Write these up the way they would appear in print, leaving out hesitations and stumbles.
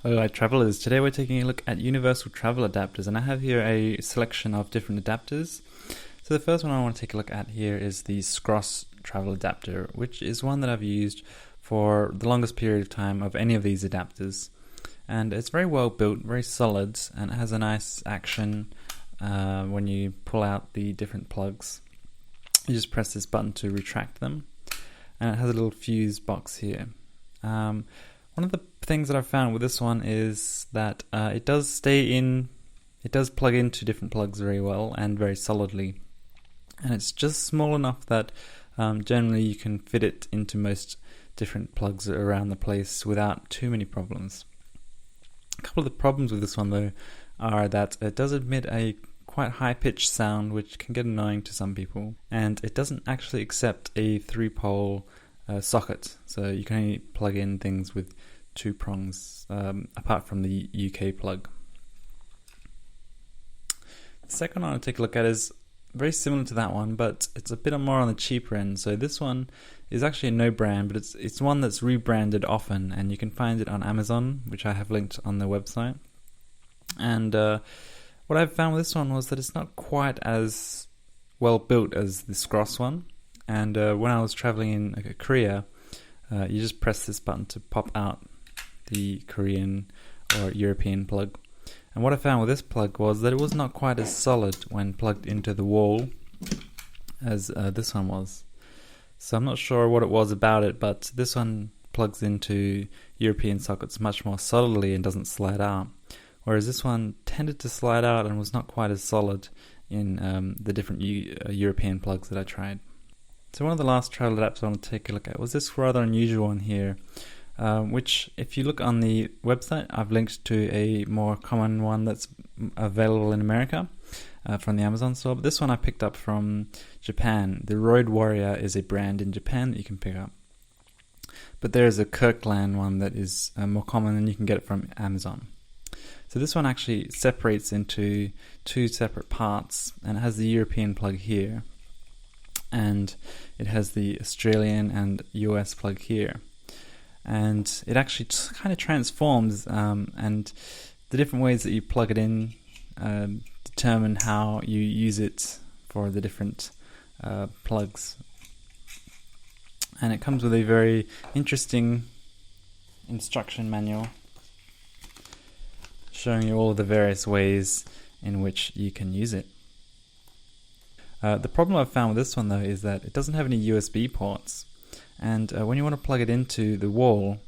Alright travellers, today we're taking a look at universal travel adapters, and I have here a selection of different adapters. So the first one I want to take a look at here is the Scross travel adapter, which is one that I've used for the longest period of time of any of these adapters. And it's very well built, very solid, and it has a nice action when you pull out the different plugs. You just press this button to retract them, and it has a little fuse box here. One of the things that I've found with this one is that it does plug into different plugs very well and very solidly, and it's just small enough that generally you can fit it into most different plugs around the place without too many problems. A couple of the problems with this one though are that it does emit a quite high-pitched sound which can get annoying to some people, and it doesn't actually accept a 3-pole socket, so you can only plug in things with 2 prongs apart from the UK plug. The second one I'll take a look at is very similar to that one, but it's a bit more on the cheaper end. So this one is actually a no brand, but it's one that's rebranded often, and you can find it on Amazon, which I have linked on the website. And what I've found with this one was that it's not quite as well built as the Scross one. And when I was traveling in Korea, you just press this button to pop out the Korean or European plug. And what I found with this plug was that it was not quite as solid when plugged into the wall as this one was. So I'm not sure what it was about it, but this one plugs into European sockets much more solidly and doesn't slide out, whereas this one tended to slide out and was not quite as solid in the different European plugs that I tried. So one of the last travel adapters I want to take a look at was this rather unusual one here, which if you look on the website, I've linked to a more common one that's available in America from the Amazon store. But this one I picked up from Japan. The Roid Warrior is a brand in Japan that you can pick up. But there is a Kirkland one that is more common, and you can get it from Amazon. So this one actually separates into 2 separate parts, and it has the European plug here, and it has the Australian and US plug here. And it actually kind of transforms, and the different ways that you plug it in determine how you use it for the different plugs. And it comes with a very interesting instruction manual showing you all of the various ways in which you can use it. The problem I've found with this one though is that it doesn't have any USB ports, and when you want to plug it into the wall,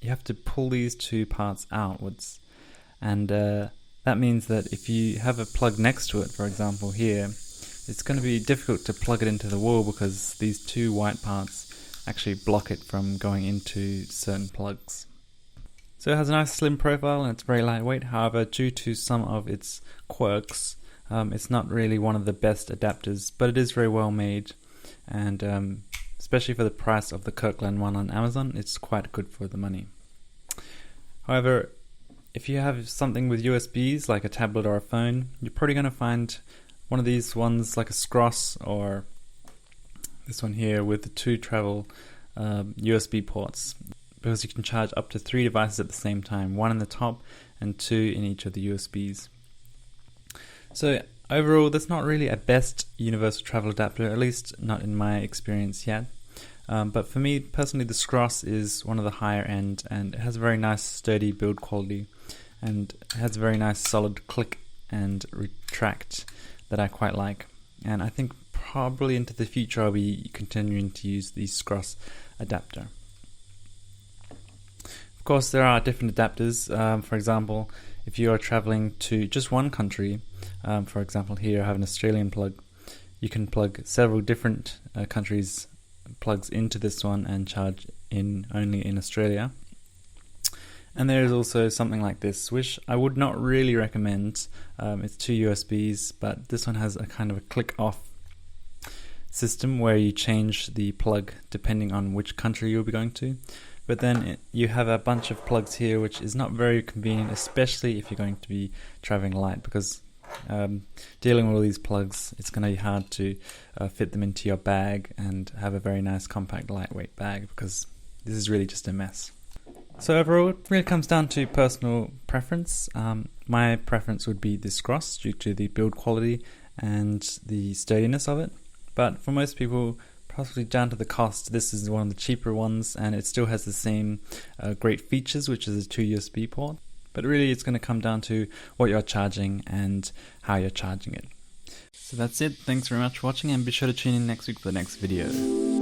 you have to pull these 2 parts outwards, and that means that if you have a plug next to it, for example here, it's going to be difficult to plug it into the wall because these 2 white parts actually block it from going into certain plugs. So it has a nice slim profile and it's very lightweight. However, due to some of its quirks, it's not really one of the best adapters, but it is very well made, and especially for the price of the Kirkland one on Amazon, it's quite good for the money. However, if you have something with USBs like a tablet or a phone, you're probably going to find one of these ones like a Scross or this one here with the 2 travel USB ports, because you can charge up to 3 devices at the same time, 1 in the top and 2 in each of the USBs. So overall, that's not really a best universal travel adapter, at least not in my experience yet. But for me personally, the Scross is one of the higher end, and it has a very nice sturdy build quality, and it has a very nice solid click and retract that I quite like. And I think probably into the future I'll be continuing to use the Scross adapter. Of course, there are different adapters. For example, if you are traveling to just one country, for example here I have an Australian plug, you can plug several different countries' plugs into this one and charge only in Australia. And there is also something like this, which I would not really recommend. It's 2 USBs, but this one has a kind of a click off system where you change the plug depending on which country you'll be going to. But then you have a bunch of plugs here, which is not very convenient, especially if you're going to be traveling light, because dealing with all these plugs, it's going to be hard to fit them into your bag and have a very nice compact lightweight bag, because this is really just a mess. So overall, it really comes down to personal preference. My preference would be this cross due to the build quality and the sturdiness of it. But for most people, possibly down to the cost, this is one of the cheaper ones, and it still has the same great features, which is a 2 USB port. But really, it's going to come down to what you're charging and how you're charging it. So that's it. Thanks very much for watching, and be sure to tune in next week for the next video.